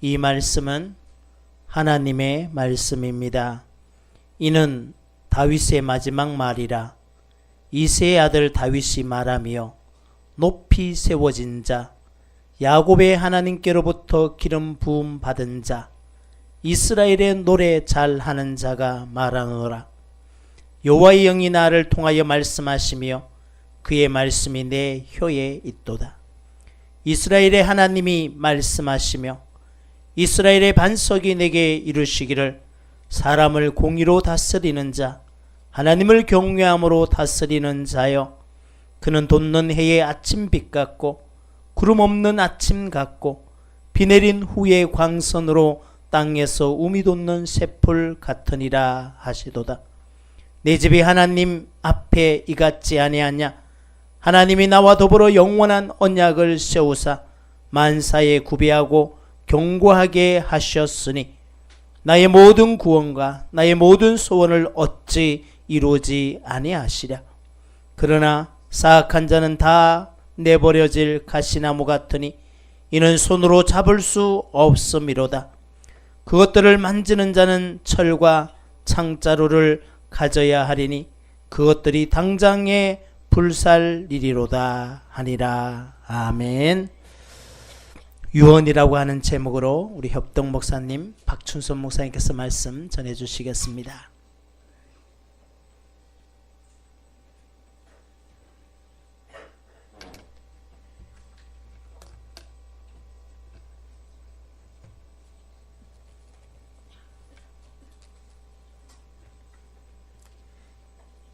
이 말씀은 하나님의 말씀입니다. 이는 다윗의 마지막 말이라. 이새의 아들 다윗이 말하며 높이 세워진 자, 야곱의 하나님께로부터 기름 부음 받은 자, 이스라엘의 노래 잘하는 자가 말하노라. 여호와의 영이 나를 통하여 말씀하시며 그의 말씀이 내 혀에 있도다. 이스라엘의 하나님이 말씀하시며 이스라엘의 반석이 내게 이루시기를, 사람을 공의로 다스리는 자, 하나님을 경외함으로 다스리는 자여, 그는 돋는 해의 아침빛 같고 구름 없는 아침 같고 비 내린 후의 광선으로 땅에서 우미 돋는 새풀 같으니라 하시도다. 내 집이 하나님 앞에 이같지 아니하냐? 하나님이 나와 더불어 영원한 언약을 세우사 만사에 구비하고 견고하게 하셨으니 나의 모든 구원과 나의 모든 소원을 어찌 이루지 아니하시랴. 그러나 사악한 자는 다 내버려질 가시나무 같으니 이는 손으로 잡을 수 없음이로다. 그것들을 만지는 자는 철과 창자루를 가져야 하리니 그것들이 당장에 불살리리로다 하니라. 아멘. 유언이라고 하는 제목으로 우리 협동 목사님, 박춘선 목사님께서 말씀 전해 주시겠습니다.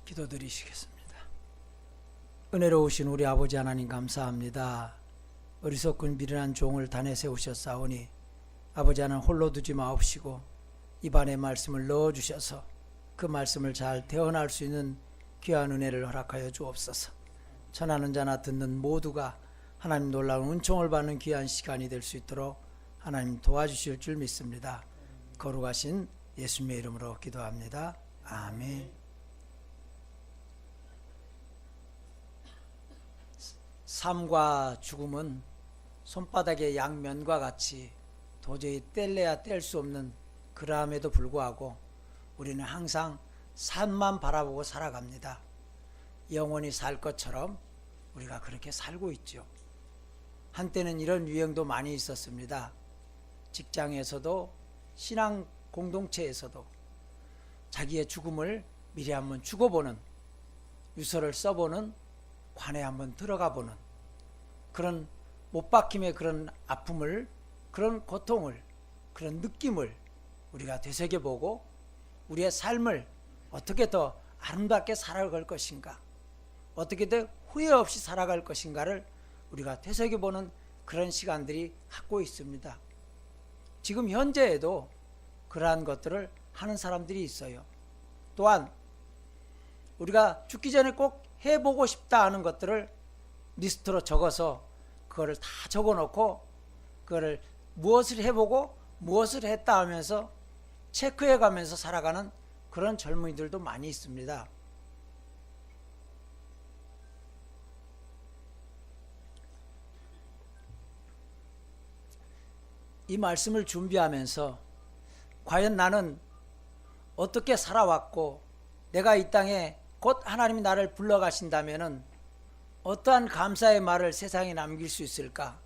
기도드리시겠습니다. 은혜로우신 우리 아버지 하나님 감사합니다. 어리석군 미련한 종을 단에 세우셨사오니 아버지 하나님 홀로 두지 마옵시고 입안에 말씀을 넣어주셔서 그 말씀을 잘 대언할 수 있는 귀한 은혜를 허락하여 주옵소서. 전하는 자나 듣는 모두가 하나님 놀라운 은총을 받는 귀한 시간이 될 수 있도록 하나님 도와주실 줄 믿습니다. 거룩하신 예수님의 이름으로 기도합니다. 아멘. 삶과 죽음은 손바닥의 양면과 같이 도저히 뗄래야 뗄 수 없는, 그러함에도 불구하고 우리는 항상 산만 바라보고 살아갑니다. 영원히 살 것처럼 우리가 그렇게 살고 있죠. 한때는 이런 유행도 많이 있었습니다. 직장에서도 신앙 공동체에서도 자기의 죽음을 미리 한번 죽어보는, 유서를 써보는, 관에 한번 들어가 보는 그런 못 박힘의 그런 아픔을, 그런 고통을, 그런 느낌을 우리가 되새겨보고 우리의 삶을 어떻게 더 아름답게 살아갈 것인가, 어떻게 더 후회 없이 살아갈 것인가를 우리가 되새겨보는 그런 시간들이 갖고 있습니다. 지금 현재에도 그러한 것들을 하는 사람들이 있어요. 또한 우리가 죽기 전에 꼭 해보고 싶다 하는 것들을 리스트로 적어서 그거를 다 적어놓고 그거를 무엇을 해보고 무엇을 했다 하면서 체크해가면서 살아가는 그런 젊은이들도 많이 있습니다. 이 말씀을 준비하면서 과연 나는 어떻게 살아왔고 내가 이 땅에 곧 하나님이 나를 불러가신다면은 어떠한 감사의 말을 세상에 남길 수 있을까,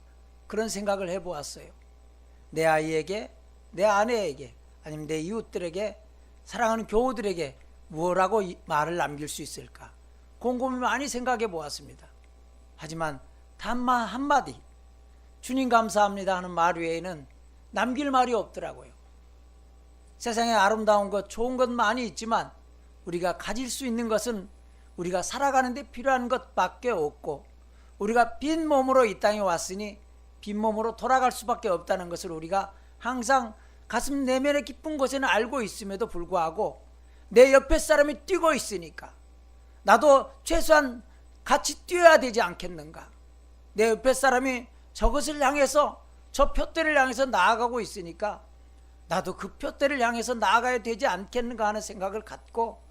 그런 생각을 해보았어요. 내 아이에게, 내 아내에게, 아니면 내 이웃들에게, 사랑하는 교우들에게 무엇라고 말을 남길 수 있을까, 곰곰이 많이 생각해 보았습니다. 하지만 단만 한마디 주님 감사합니다 하는 말 외에는 남길 말이 없더라고요. 세상에 아름다운 것, 좋은 것 많이 있지만 우리가 가질 수 있는 것은 우리가 살아가는 데 필요한 것밖에 없고, 우리가 빈 몸으로 이 땅에 왔으니 빈 몸으로 돌아갈 수밖에 없다는 것을 우리가 항상 가슴 내면의 깊은 곳에는 알고 있음에도 불구하고 내 옆에 사람이 뛰고 있으니까 나도 최소한 같이 뛰어야 되지 않겠는가, 내 옆에 사람이 저것을 향해서, 저 표대를 향해서 나아가고 있으니까 나도 그 표대를 향해서 나아가야 되지 않겠는가 하는 생각을 갖고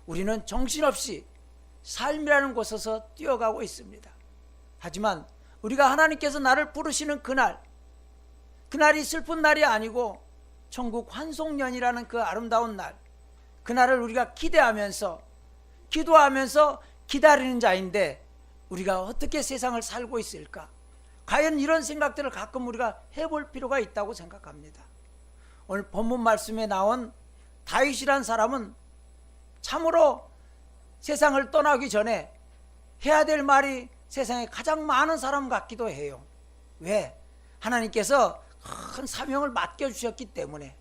우리는 정신없이 삶이라는 곳에서 뛰어가고 있습니다. 하지만 우리가 하나님께서 나를 부르시는 그날, 그날이 슬픈 날이 아니고 천국 환송년이라는 그 아름다운 날, 그날을 우리가 기대하면서 기도하면서 기다리는 자인데 우리가 어떻게 세상을 살고 있을까? 과연 이런 생각들을 가끔 우리가 해볼 필요가 있다고 생각합니다. 오늘 본문 말씀에 나온 다윗이란 사람은 참으로 세상을 떠나기 전에 해야 될 말이 세상에 가장 많은 사람 같기도 해요. 왜? 하나님께서 큰 사명을 맡겨주셨기 때문에.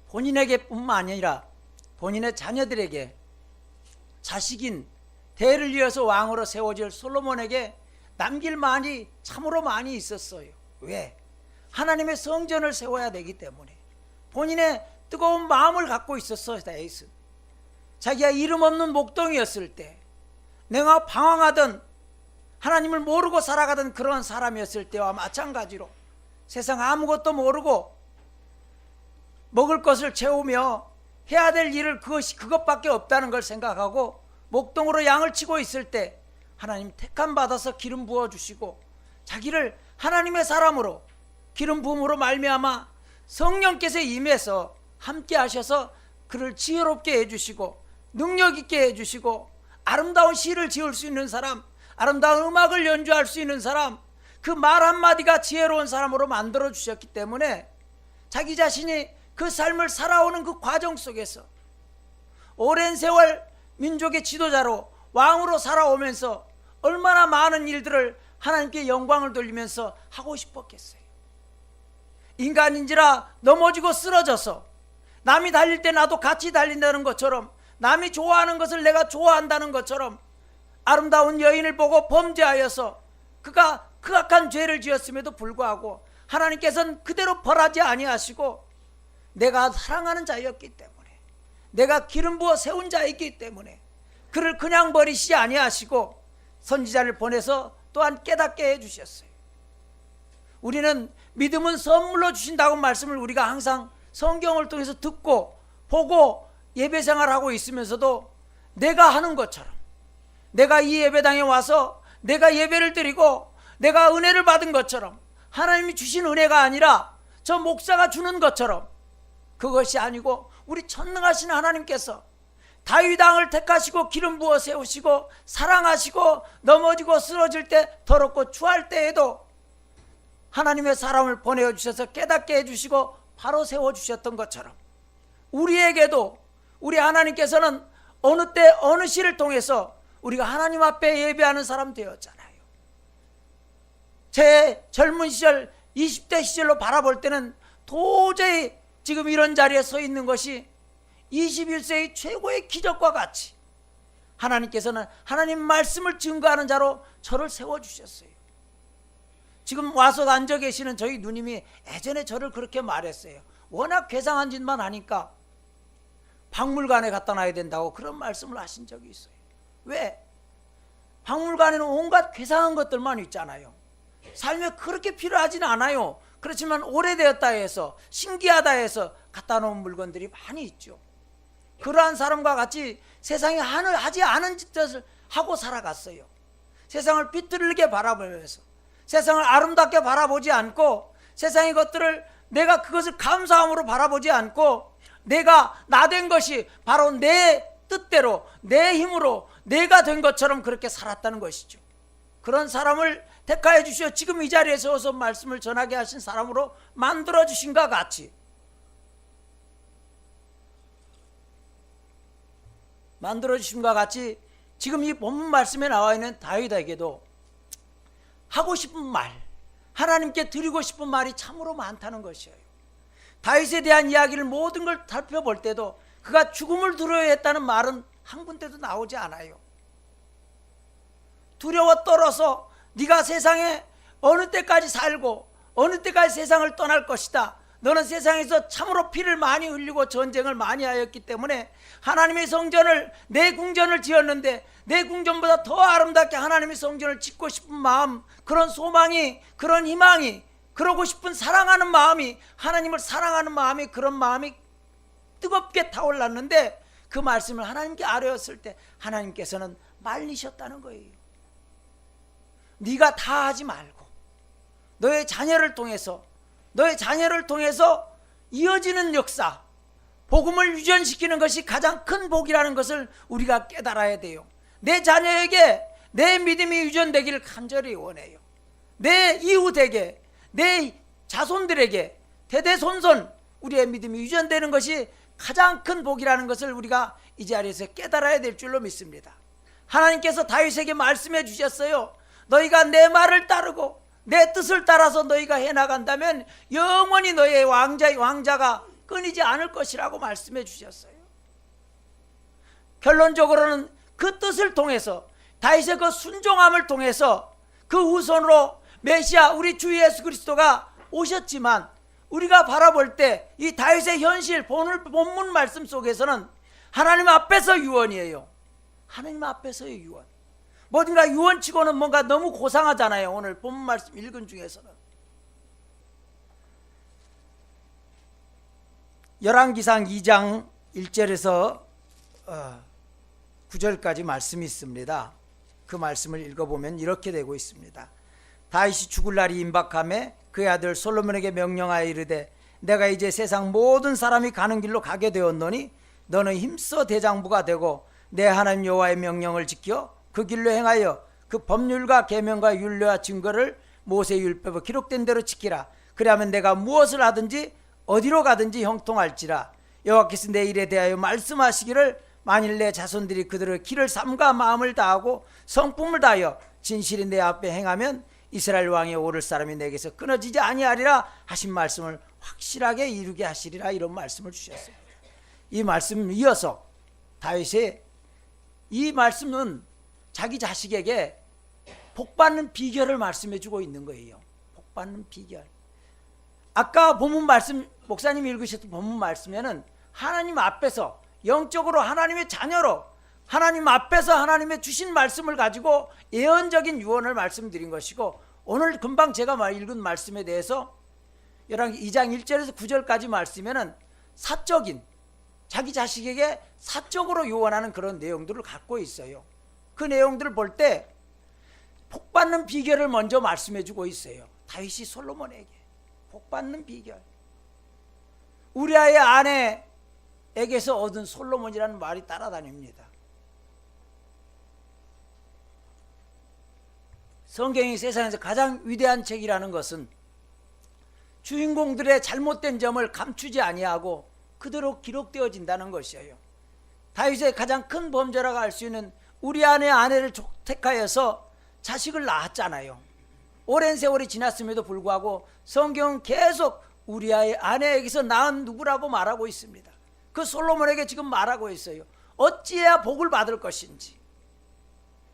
본인에게 뿐만 아니라 본인의 자녀들에게, 자식인 대를 이어서 왕으로 세워질 솔로몬에게 남길 말이 참으로 많이 있었어요. 왜? 하나님의 성전을 세워야 되기 때문에. 본인의 뜨거운 마음을 갖고 있었어요. 다윗은 자기가 이름 없는 목동이었을 때, 내가 방황하던 하나님을 모르고 살아가던 그런 사람이었을 때와 마찬가지로 세상 아무것도 모르고 먹을 것을 채우며 해야 될 일을 그것밖에 없다는 걸 생각하고 목동으로 양을 치고 있을 때 하나님 택함 받아서 기름 부어주시고 자기를 하나님의 사람으로 기름 부음으로 말미암아 성령께서 임해서 함께 하셔서 그를 지혜롭게 해주시고 능력 있게 해주시고 아름다운 시를 지을 수 있는 사람, 아름다운 음악을 연주할 수 있는 사람, 그 말 한마디가 지혜로운 사람으로 만들어 주셨기 때문에 자기 자신이 그 삶을 살아오는 그 과정 속에서 오랜 세월 민족의 지도자로 왕으로 살아오면서 얼마나 많은 일들을 하나님께 영광을 돌리면서 하고 싶었겠어요. 인간인지라 넘어지고 쓰러져서 남이 달릴 때 나도 같이 달린다는 것처럼, 남이 좋아하는 것을 내가 좋아한다는 것처럼 아름다운 여인을 보고 범죄하여서 그가 극악한 죄를 지었음에도 불구하고 하나님께서는 그대로 벌하지 아니하시고 내가 사랑하는 자였기 때문에, 내가 기름 부어 세운 자였기 때문에 그를 그냥 버리시지 아니하시고 선지자를 보내서 또한 깨닫게 해주셨어요. 우리는 믿음은 선물로 주신다고 말씀을 우리가 항상 성경을 통해서 듣고 보고 예배생활하고 있으면서도 내가 하는 것처럼, 내가 이 예배당에 와서 내가 예배를 드리고 내가 은혜를 받은 것처럼, 하나님이 주신 은혜가 아니라 저 목사가 주는 것처럼, 그것이 아니고 우리 전능하신 하나님께서 다윗 왕을 택하시고 기름 부어 세우시고 사랑하시고 넘어지고 쓰러질 때 더럽고 추할 때에도 하나님의 사람을 보내주셔서 깨닫게 해주시고 바로 세워주셨던 것처럼 우리에게도 우리 하나님께서는 어느 때 어느 시를 통해서 우리가 하나님 앞에 예배하는 사람 되었잖아요. 제 젊은 시절 20대 시절로 바라볼 때는 도저히 지금 이런 자리에 서 있는 것이 21세의 최고의 기적과 같이 하나님께서는 하나님 말씀을 증거하는 자로 저를 세워주셨어요. 지금 와서 앉아 계시는 저희 누님이 예전에 저를 그렇게 말했어요. 워낙 괴상한 짓만 하니까 박물관에 갖다 놔야 된다고 그런 말씀을 하신 적이 있어요. 왜? 박물관에는 온갖 괴상한 것들만 있잖아요. 삶에 그렇게 필요하지는 않아요. 그렇지만 오래되었다 해서 신기하다 해서 갖다 놓은 물건들이 많이 있죠. 그러한 사람과 같이 세상에 하지 않은 짓을 하고 살아갔어요. 세상을 비뚤게 바라보면서 세상을 아름답게 바라보지 않고 세상의 것들을 내가 그것을 감사함으로 바라보지 않고 내가 나 된 것이 바로 내 뜻대로 내 힘으로 내가 된 것처럼 그렇게 살았다는 것이죠. 그런 사람을 택하여 주시어 지금 이 자리에 서서 말씀을 전하게 하신 사람으로 만들어 주신 것 같이 지금 이 본문 말씀에 나와 있는 다윗에게도 하고 싶은 말, 하나님께 드리고 싶은 말이 참으로 많다는 것이에요. 다윗에 대한 이야기를 모든 걸 살펴볼 때도 그가 죽음을 두려워했다는 말은 한 군데도 나오지 않아요. 두려워 떨어서 네가 세상에 어느 때까지 살고 어느 때까지 세상을 떠날 것이다. 너는 세상에서 참으로 피를 많이 흘리고 전쟁을 많이 하였기 때문에 하나님의 성전을, 내 궁전을 지었는데 내 궁전보다 더 아름답게 하나님의 성전을 짓고 싶은 마음, 그런 소망이, 그런 희망이, 그러고 싶은 사랑하는 마음이, 하나님을 사랑하는 마음이, 그런 마음이 뜨겁게 타올랐는데 그 말씀을 하나님께 아뢰었을 때 하나님께서는 말리셨다는 거예요. 네가 다 하지 말고 너의 자녀를 통해서 이어지는 역사, 복음을 유전시키는 것이 가장 큰 복이라는 것을 우리가 깨달아야 돼요. 내 자녀에게 내 믿음이 유전되기를 간절히 원해요. 내 이웃에게, 내 자손들에게 대대손손 우리의 믿음이 유전되는 것이 가장 큰 복이라는 것을 우리가 이 자리에서 깨달아야 될 줄로 믿습니다. 하나님께서 다윗에게 말씀해 주셨어요. 너희가 내 말을 따르고 내 뜻을 따라서 너희가 해나간다면 영원히 너희의 왕자가 끊이지 않을 것이라고 말씀해 주셨어요. 결론적으로는 그 뜻을 통해서, 다윗의 그 순종함을 통해서 그 후손으로 메시아 우리 주 예수 그리스도가 오셨지만, 우리가 바라볼 때 이 다윗의 현실, 본문 말씀 속에서는 하나님 앞에서 유언이에요. 하나님 앞에서의 유언. 뭔가 유언치고는 뭔가 너무 고상하잖아요. 오늘 본문 말씀 읽은 중에서는 열왕기상 2장 1절에서 9절까지 말씀이 있습니다. 그 말씀을 읽어보면 이렇게 되고 있습니다. 다윗이 죽을 날이 임박하매 그의 아들 솔로몬에게 명령하여 이르되 내가 이제 세상 모든 사람이 가는 길로 가게 되었노니 너는 힘써 대장부가 되고 내 하나님 여호와의 명령을 지켜 그 길로 행하여 그 법률과 계명과 율례와 증거를 모세의 율법에 기록된 대로 지키라. 그리하면 내가 무엇을 하든지 어디로 가든지 형통할지라. 여호와께서 내 일에 대하여 말씀하시기를 만일 내 자손들이 그들의 길을 삼가 마음을 다하고 성품을 다하여 진실이 내 앞에 행하면 이스라엘 왕에 오를 사람이 내게서 끊어지지 아니하리라 하신 말씀을 확실하게 이루게 하시리라. 이런 말씀을 주셨어요. 이 말씀을 이어서 다윗의 이 말씀은 자기 자식에게 복받는 비결을 말씀해 주고 있는 거예요. 복받는 비결. 아까 본문 말씀, 목사님이 읽으셨던 본문 말씀에는 하나님 앞에서 영적으로 하나님의 자녀로 하나님 앞에서 하나님의 주신 말씀을 가지고 예언적인 유언을 말씀드린 것이고, 오늘 금방 제가 읽은 말씀에 대해서 열왕기 2장 1절에서 9절까지 말씀에는 사적인, 자기 자식에게 사적으로 요원하는 그런 내용들을 갖고 있어요. 그 내용들을 볼 때 복받는 비결을 먼저 말씀해 주고 있어요. 다윗이 솔로몬에게 복받는 비결. 우리아의 아내에게서 얻은 솔로몬이라는 말이 따라다닙니다. 성경이 세상에서 가장 위대한 책이라는 것은 주인공들의 잘못된 점을 감추지 아니하고 그대로 기록되어진다는 것이에요. 다윗의 가장 큰 범죄라고 할 수 있는 우리아의 아내를 택하여서 자식을 낳았잖아요. 오랜 세월이 지났음에도 불구하고 성경은 계속 우리아의 아내에게서 낳은 누구라고 말하고 있습니다. 그 솔로몬에게 지금 말하고 있어요. 어찌해야 복을 받을 것인지.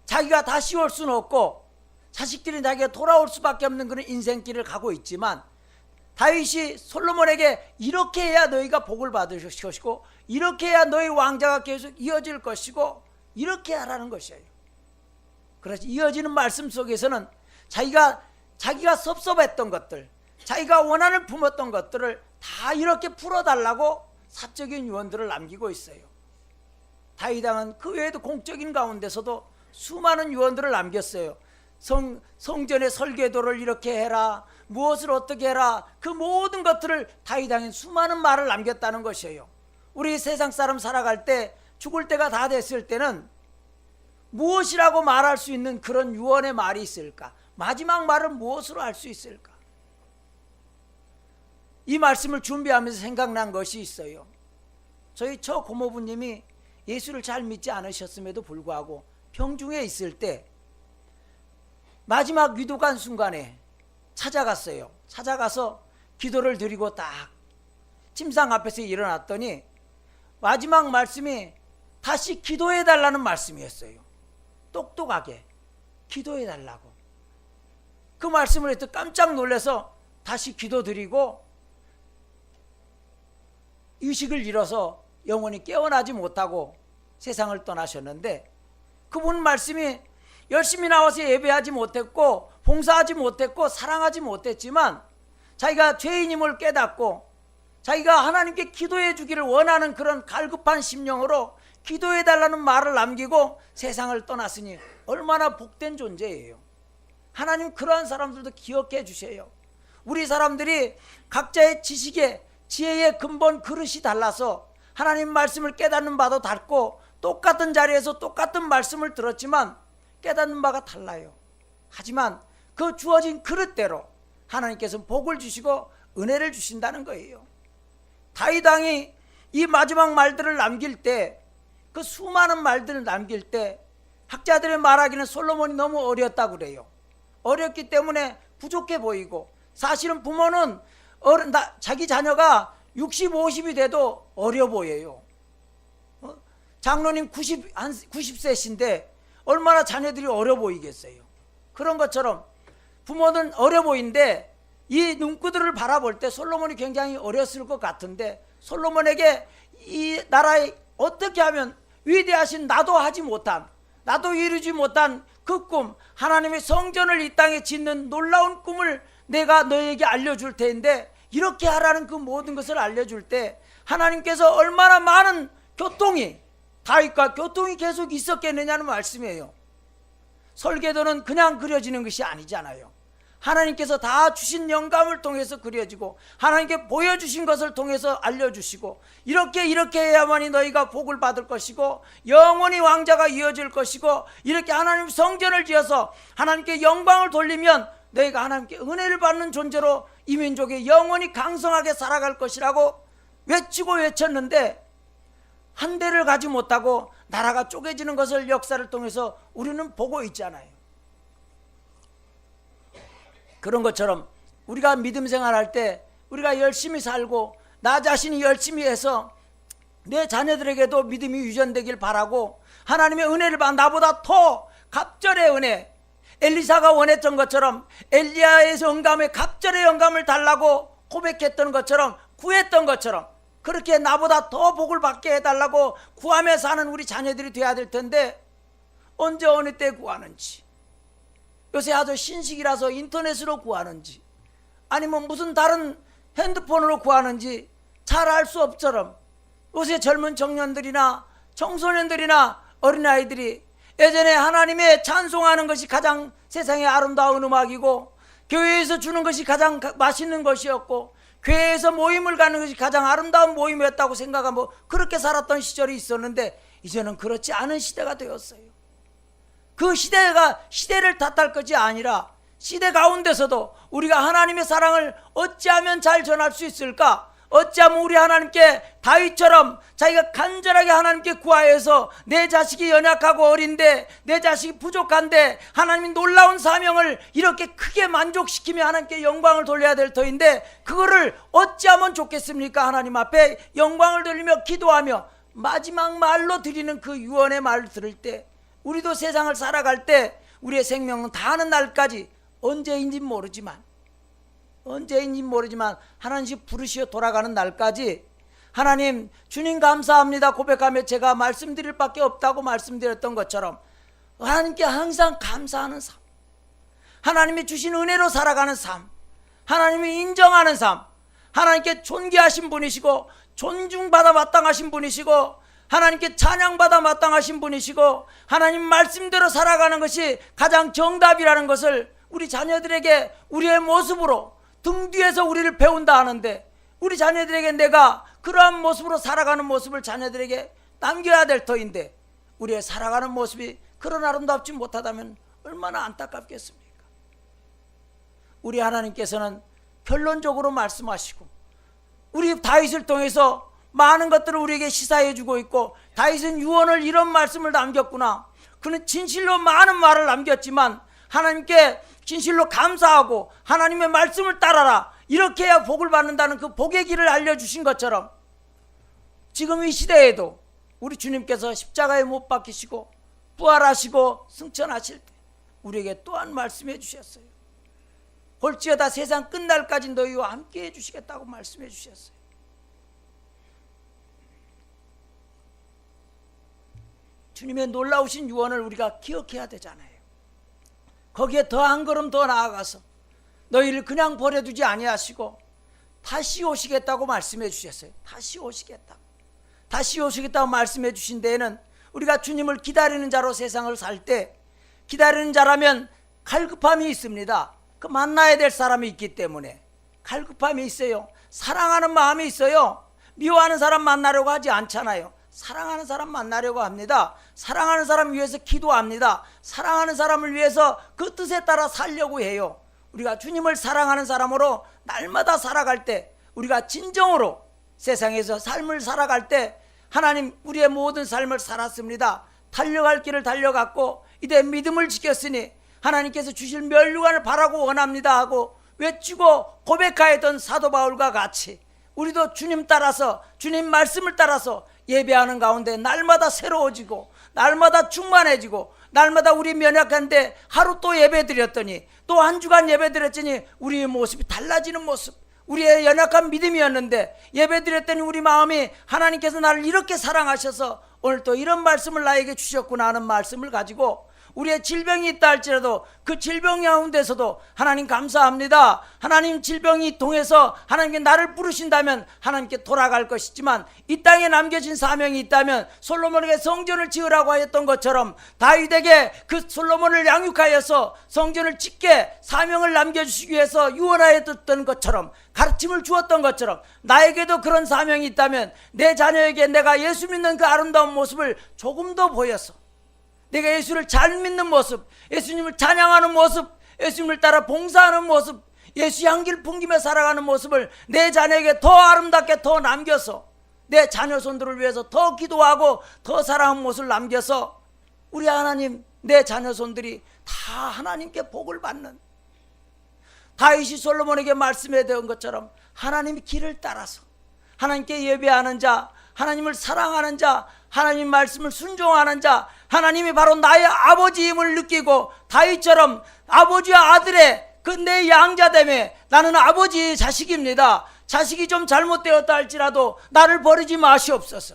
자기가 다시 올 수는 없고 자식들이 자기가 돌아올 수밖에 없는 그런 인생길을 가고 있지만, 다윗이 솔로몬에게 이렇게 해야 너희가 복을 받을 것이고 이렇게 해야 너희 왕자가 계속 이어질 것이고 이렇게 하라는 것이에요. 그래서 이어지는 말씀 속에서는 자기가 섭섭했던 것들, 자기가 원한을 품었던 것들을 다 이렇게 풀어달라고 사적인 유언들을 남기고 있어요. 다윗 왕은 그 외에도 공적인 가운데서도 수많은 유언들을 남겼어요. 성전의 설계도를 이렇게 해라, 무엇을 어떻게 해라, 그 모든 것들을 다윗 왕은 수많은 말을 남겼다는 것이에요. 우리 세상 사람 살아갈 때 죽을 때가 다 됐을 때는 무엇이라고 말할 수 있는 그런 유언의 말이 있을까? 마지막 말은 무엇으로 할 수 있을까? 이 말씀을 준비하면서 생각난 것이 있어요. 저희 처 고모부님이 예수를 잘 믿지 않으셨음에도 불구하고 병중에 있을 때 마지막 위독한 순간에 찾아갔어요. 찾아가서 기도를 드리고 딱 침상 앞에서 일어났더니 마지막 말씀이 다시 기도해달라는 말씀이었어요. 똑똑하게 기도해달라고. 그 말씀을 했더니 깜짝 놀라서 다시 기도드리고 의식을 잃어서 영원히 깨어나지 못하고 세상을 떠나셨는데, 그분 말씀이 열심히 나와서 예배하지 못했고 봉사하지 못했고 사랑하지 못했지만 자기가 죄인임을 깨닫고 자기가 하나님께 기도해 주기를 원하는 그런 갈급한 심령으로 기도해 달라는 말을 남기고 세상을 떠났으니 얼마나 복된 존재예요. 하나님 그러한 사람들도 기억해 주세요. 우리 사람들이 각자의 지식의 지혜의 근본 그릇이 달라서 하나님 말씀을 깨닫는 바도 달고 똑같은 자리에서 똑같은 말씀을 들었지만 깨닫는 바가 달라요. 하지만 그 주어진 그릇대로 하나님께서 복을 주시고 은혜를 주신다는 거예요. 다윗 왕이 이 마지막 말들을 남길 때, 그 수많은 말들을 남길 때 학자들의 말하기는 솔로몬이 너무 어렸다고 그래요. 어렸기 때문에 부족해 보이고, 사실은 부모는 자기 자녀가 60, 50이 돼도 어려 보여요. 장로님 90세신데 얼마나 자녀들이 어려 보이겠어요. 그런 것처럼 부모는 어려 보이는데 이 눈구들을 바라볼 때 솔로몬이 굉장히 어렸을 것 같은데, 솔로몬에게 이 나라에 어떻게 하면 위대하신 나도 하지 못한, 나도 이루지 못한 그 꿈, 하나님의 성전을 이 땅에 짓는 놀라운 꿈을 내가 너에게 알려줄 테인데, 이렇게 하라는 그 모든 것을 알려줄 때 하나님께서 얼마나 많은 교통이, 다윗과 교통이 계속 있었겠느냐는 말씀이에요. 설계도는 그냥 그려지는 것이 아니잖아요. 하나님께서 다 주신 영감을 통해서 그려지고, 하나님께 보여주신 것을 통해서 알려주시고, 이렇게 해야만이 너희가 복을 받을 것이고 영원히 왕자가 이어질 것이고, 이렇게 하나님 성전을 지어서 하나님께 영광을 돌리면 너희가 하나님께 은혜를 받는 존재로 이 민족이 영원히 강성하게 살아갈 것이라고 외치고 외쳤는데, 한 대를 가지 못하고 나라가 쪼개지는 것을 역사를 통해서 우리는 보고 있잖아요. 그런 것처럼 우리가 믿음 생활할 때 우리가 열심히 살고 나 자신이 열심히 해서 내 자녀들에게도 믿음이 유전되길 바라고, 하나님의 은혜를 받아 나보다 더 갑절의 은혜, 엘리사가 원했던 것처럼 엘리야의 영감에 갑절의 영감을 달라고 고백했던 것처럼, 구했던 것처럼, 그렇게 나보다 더 복을 받게 해달라고 구하며 사는 우리 자녀들이 돼야 될 텐데, 언제 어느 때 구하는지, 요새 아주 신식이라서 인터넷으로 구하는지 아니면 무슨 다른 핸드폰으로 구하는지 잘 알 수 없처럼, 요새 젊은 청년들이나 청소년들이나 어린아이들이 예전에 하나님의 찬송하는 것이 가장 세상의 아름다운 음악이고, 교회에서 주는 것이 가장 맛있는 것이었고, 교회에서 모임을 가는 것이 가장 아름다운 모임이었다고 생각하고 그렇게 살았던 시절이 있었는데, 이제는 그렇지 않은 시대가 되었어요. 그 시대가 시대를 탓할 것이 아니라 시대 가운데서도 우리가 하나님의 사랑을 어찌하면 잘 전할 수 있을까? 어찌하면 우리 하나님께 다윗처럼 자기가 간절하게 하나님께 구하여서 내 자식이 연약하고 어린데, 내 자식이 부족한데 하나님이 놀라운 사명을 이렇게 크게 만족시키며 하나님께 영광을 돌려야 될 터인데, 그거를 어찌하면 좋겠습니까? 하나님 앞에 영광을 돌리며 기도하며 마지막 말로 드리는 그 유언의 말을 들을 때, 우리도 세상을 살아갈 때 우리의 생명은 다하는 날까지 언제인지 모르지만 하나님이 부르시어 돌아가는 날까지 하나님 주님 감사합니다 고백하며 제가 말씀드릴 밖에 없다고 말씀드렸던 것처럼 하나님께 항상 감사하는 삶, 하나님이 주신 은혜로 살아가는 삶, 하나님이 인정하는 삶, 하나님께 존귀하신 분이시고 존중받아 마땅하신 분이시고 하나님께 찬양받아 마땅하신 분이시고 하나님 말씀대로 살아가는 것이 가장 정답이라는 것을 우리 자녀들에게 우리의 모습으로 등 뒤에서 우리를 배운다 하는데, 우리 자녀들에게 내가 그러한 모습으로 살아가는 모습을 자녀들에게 남겨야 될 터인데, 우리의 살아가는 모습이 그런 아름답지 못하다면 얼마나 안타깝겠습니까? 우리 하나님께서는 결론적으로 말씀하시고 우리 다윗을 통해서 많은 것들을 우리에게 시사해 주고 있고, 다윗은 유언을 이런 말씀을 남겼구나, 그는 진실로 많은 말을 남겼지만 하나님께 진실로 감사하고 하나님의 말씀을 따라라, 이렇게 해야 복을 받는다는 그 복의 길을 알려주신 것처럼, 지금 이 시대에도 우리 주님께서 십자가에 못 박히시고 부활하시고 승천하실 때 우리에게 또한 말씀해 주셨어요. 볼지어다 세상 끝날까지 너희와 함께 해주시겠다고 말씀해 주셨어요. 주님의 놀라우신 유언을 우리가 기억해야 되잖아요. 거기에 더 한 걸음 더 나아가서 너희를 그냥 버려두지 아니하시고 다시 오시겠다고 말씀해 주셨어요. 다시 오시겠다고 말씀해 주신 데에는 우리가 주님을 기다리는 자로 세상을 살 때, 기다리는 자라면 갈급함이 있습니다. 그 만나야 될 사람이 있기 때문에 갈급함이 있어요. 사랑하는 마음이 있어요. 미워하는 사람 만나려고 하지 않잖아요. 사랑하는 사람 만나려고 합니다. 사랑하는 사람 위해서 기도합니다. 사랑하는 사람을 위해서 그 뜻에 따라 살려고 해요. 우리가 주님을 사랑하는 사람으로 날마다 살아갈 때, 우리가 진정으로 세상에서 삶을 살아갈 때 하나님 우리의 모든 삶을 살았습니다. 달려갈 길을 달려갔고 이제 믿음을 지켰으니 하나님께서 주실 면류관을 바라고 원합니다 하고 외치고 고백하였던 사도 바울과 같이 우리도 주님 따라서, 주님 말씀을 따라서 예배하는 가운데 날마다 새로워지고 날마다 충만해지고 날마다 우리 면역한데 하루 또 예배 드렸더니 또 한 주간 예배 드렸더니 우리의 모습이 달라지는 모습, 우리의 연약한 믿음이었는데 예배 드렸더니 우리 마음이 하나님께서 나를 이렇게 사랑하셔서 오늘 또 이런 말씀을 나에게 주셨구나 하는 말씀을 가지고 우리의 질병이 있다 할지라도 그 질병 가운데서도 하나님 감사합니다. 하나님 질병이 통해서 하나님께 나를 부르신다면 하나님께 돌아갈 것이지만 이 땅에 남겨진 사명이 있다면 솔로몬에게 성전을 지으라고 하였던 것처럼 다윗에게 그 솔로몬을 양육하여서 성전을 짓게 사명을 남겨주시기 위해서 유언하였던 것처럼 가르침을 주었던 것처럼 나에게도 그런 사명이 있다면 내 자녀에게 내가 예수 믿는 그 아름다운 모습을 조금 더 보여서 내가 예수를 잘 믿는 모습, 예수님을 찬양하는 모습, 예수님을 따라 봉사하는 모습, 예수 향기를 풍기며 살아가는 모습을 내 자녀에게 더 아름답게 더 남겨서 내 자녀 손들을 위해서 더 기도하고 더 사랑하는 모습을 남겨서 우리 하나님, 내 자녀 손들이 다 하나님께 복을 받는, 다윗이 솔로몬에게 말씀해 드린 것처럼 하나님의 길을 따라서 하나님께 예배하는 자, 하나님을 사랑하는 자, 하나님 말씀을 순종하는 자, 하나님이 바로 나의 아버지임을 느끼고 다윗처럼 아버지와 아들의 그 내 양자됨에 나는 아버지의 자식입니다. 자식이 좀 잘못되었다 할지라도 나를 버리지 마시옵소서.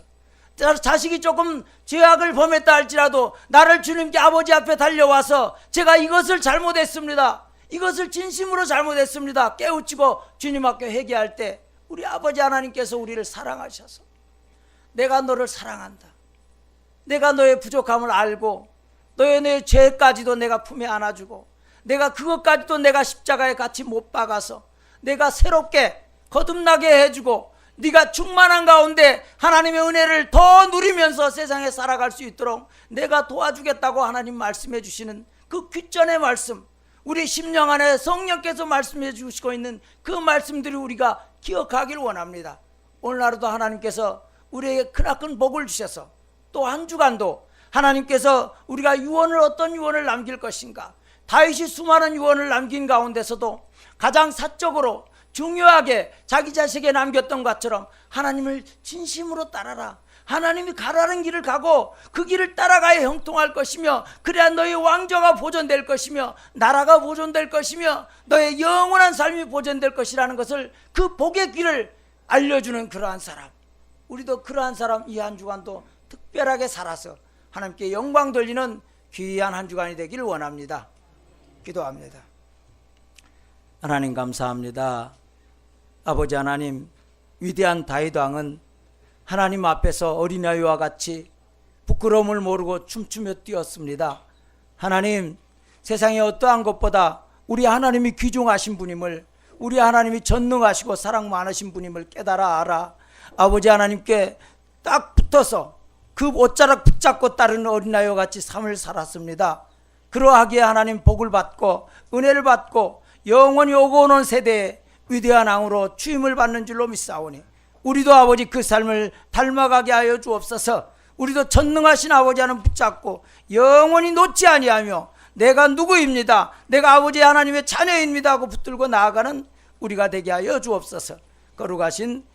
자식이 조금 죄악을 범했다 할지라도 나를 주님께 아버지 앞에 달려와서 제가 이것을 잘못했습니다, 이것을 진심으로 잘못했습니다 깨우치고 주님 앞에 회개할 때 우리 아버지 하나님께서 우리를 사랑하셔서 내가 너를 사랑한다, 내가 너의 부족함을 알고 너의 죄까지도 내가 품에 안아주고 내가 그것까지도 내가 십자가에 같이 못 박아서 내가 새롭게 거듭나게 해주고 네가 충만한 가운데 하나님의 은혜를 더 누리면서 세상에 살아갈 수 있도록 내가 도와주겠다고 하나님 말씀해 주시는 그 귀전의 말씀, 우리 심령 안에 성령께서 말씀해 주시고 있는 그 말씀들이 우리가 기억하길 원합니다. 오늘 하루도 하나님께서 우리에게 크나큰 복을 주셔서 또 한 주간도 하나님께서 우리가 유언을 어떤 유언을 남길 것인가, 다윗이 수많은 유언을 남긴 가운데서도 가장 사적으로 중요하게 자기 자식에게 남겼던 것처럼 하나님을 진심으로 따라라, 하나님이 가라는 길을 가고 그 길을 따라가야 형통할 것이며 그래야 너의 왕조가 보존될 것이며 나라가 보존될 것이며 너의 영원한 삶이 보존될 것이라는 것을 그 복의 길을 알려주는 그러한 사람, 우리도 그러한 사람 이 한 주간도 특별하게 살아서 하나님께 영광 돌리는 귀한 한 주간이 되기를 원합니다. 기도합니다. 하나님 감사합니다. 아버지 하나님, 위대한 다윗 왕은 하나님 앞에서 어린아이와 같이 부끄러움을 모르고 춤추며 뛰었습니다. 하나님, 세상에 어떠한 것보다 우리 하나님이 귀중하신 분임을, 우리 하나님이 전능하시고 사랑 많으신 분임을 깨달아 알아 아버지 하나님께 딱 붙어서 그 옷자락 붙잡고 따르는 어린아이와 같이 삶을 살았습니다. 그러하기에 하나님 복을 받고 은혜를 받고 영원히 오고 오는 세대에 위대한 왕으로 취임을 받는 줄로 믿사오니 우리도 아버지 그 삶을 닮아가게 하여 주옵소서. 우리도 전능하신 아버지 하나님 붙잡고 영원히 놓지 아니하며 내가 누구입니다, 내가 아버지 하나님의 자녀입니다 하고 붙들고 나아가는 우리가 되게 하여 주옵소서. 거룩하신